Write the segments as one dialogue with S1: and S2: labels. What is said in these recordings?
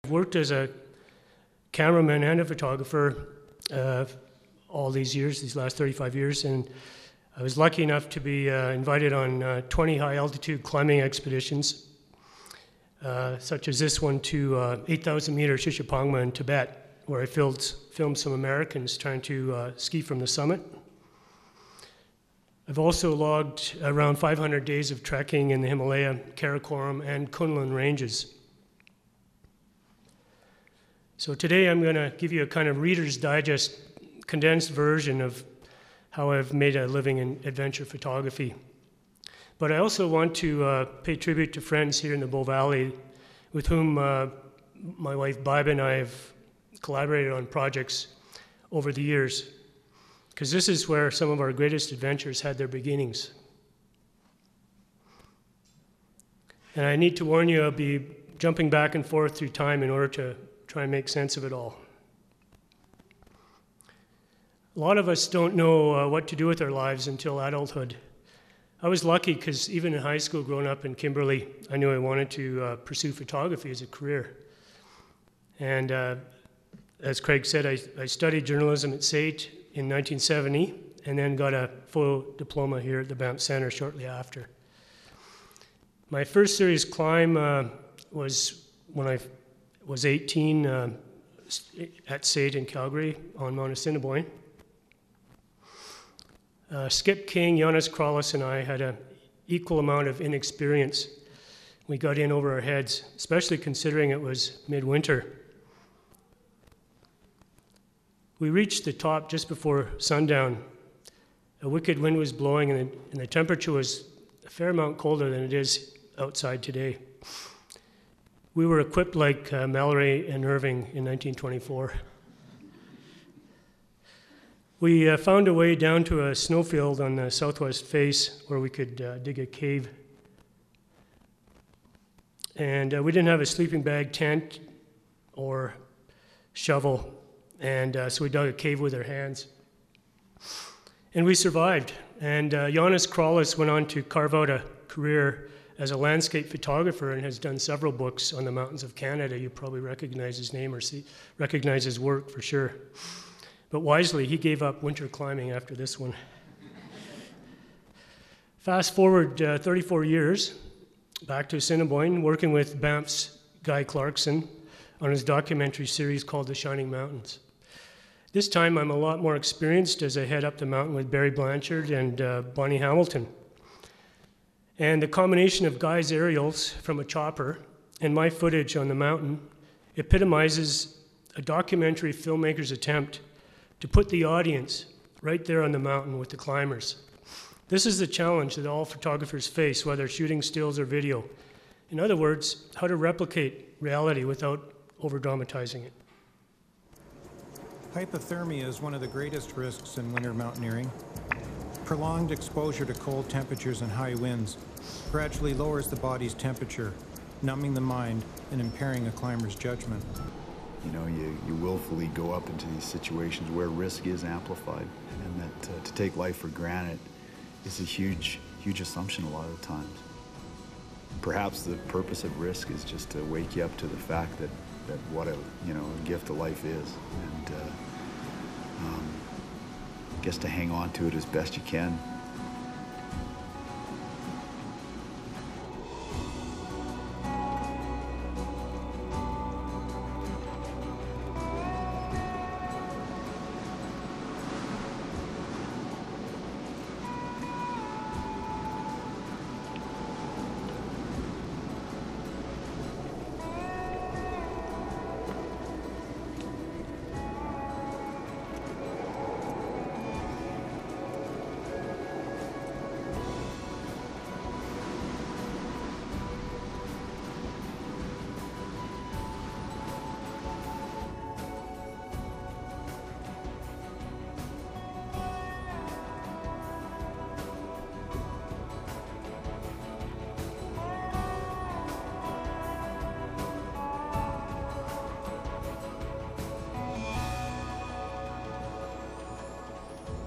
S1: I've worked as a cameraman and a photographer all these years, these last 35 years, and I was lucky enough to be invited on 20 high-altitude climbing expeditions, such as this one to 8,000 meter Shishapangma in Tibet, where I filmed some Americans trying to ski from the summit. I've also logged around 500 days of trekking in the Himalaya, Karakoram, and Kunlun ranges. So today I'm going to give you a kind of Reader's Digest condensed version of how I've made a living in adventure photography. But I also want to pay tribute to friends here in the Bow Valley with whom my wife Biba and I have collaborated on projects over the years, because this is where some of our greatest adventures had their beginnings. And I need to warn you, I'll be jumping back and forth through time in order to try and make sense of it all. A lot of us don't know what to do with our lives until adulthood. I was lucky because even in high school, growing up in Kimberley, I knew I wanted to pursue photography as a career. And as Craig said, I studied journalism at SAIT in 1970 and then got a photo diploma here at the Banff Center shortly after. My first serious climb was when I was 18 at SAIT in Calgary on Mount Assiniboine. Skip King, Jonas Krallis, and I had an equal amount of inexperience. We got in over our heads, especially considering it was midwinter. We reached the top just before sundown. A wicked wind was blowing, and the temperature was a fair amount colder than it is outside today. We were equipped like Mallory and Irving in 1924. We found a way down to a snowfield on the southwest face where we could dig a cave. And we didn't have a sleeping bag, tent, or shovel, and so we dug a cave with our hands. And we survived. And Jonas Krallis went on to carve out a career as a landscape photographer and has done several books on the mountains of Canada. You probably recognize his name or recognize his work for sure. But wisely, he gave up winter climbing after this one. Fast forward 34 years, back to Assiniboine, working with Banff's Guy Clarkson on his documentary series called The Shining Mountains. This time I'm a lot more experienced as I head up the mountain with Barry Blanchard and Bonnie Hamilton. And the combination of Guy's aerials from a chopper and my footage on the mountain epitomizes a documentary filmmaker's attempt to put the audience right there on the mountain with the climbers. This is the challenge that all photographers face, whether shooting stills or video. In other words, how to replicate reality without over-dramatizing it.
S2: Hypothermia is one of the greatest risks in winter mountaineering. Prolonged exposure to cold temperatures and high winds gradually lowers the body's temperature, numbing the mind and impairing a climber's judgment.
S3: You know, you willfully go up into these situations where risk is amplified, and that to take life for granted is a huge assumption a lot of the times. Perhaps the purpose of risk is just to wake you up to the fact that what a gift of life is, and I guess to hang on to it as best you can.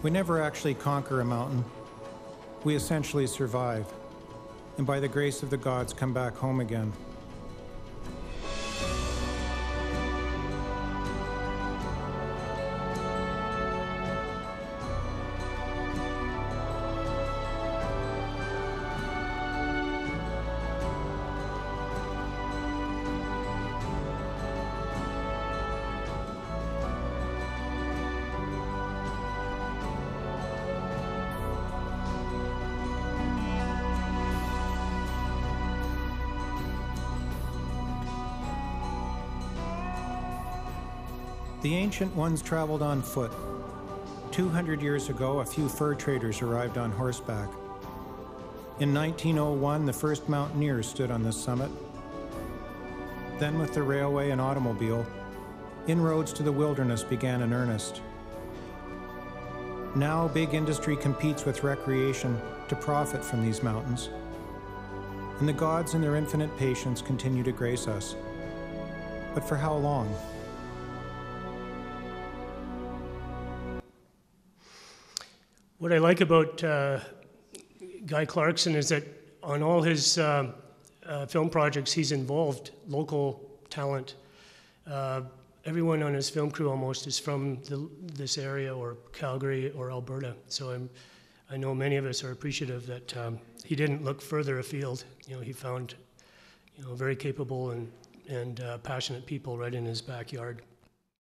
S2: We never actually conquer a mountain. We essentially survive, and by the grace of the gods come back home again. The ancient ones traveled on foot. 200 years ago, a few fur traders arrived on horseback. In 1901, the first mountaineers stood on this summit. Then with the railway and automobile, inroads to the wilderness began in earnest. Now big industry competes with recreation to profit from these mountains. And the gods in their infinite patience continue to grace us. But for how long?
S1: What I like about Guy Clarkson is that on all his film projects, he's involved local talent. Everyone on his film crew almost is from this area, or Calgary or Alberta. So I know many of us are appreciative that he didn't look further afield. You know, he found very capable and passionate people right in his backyard.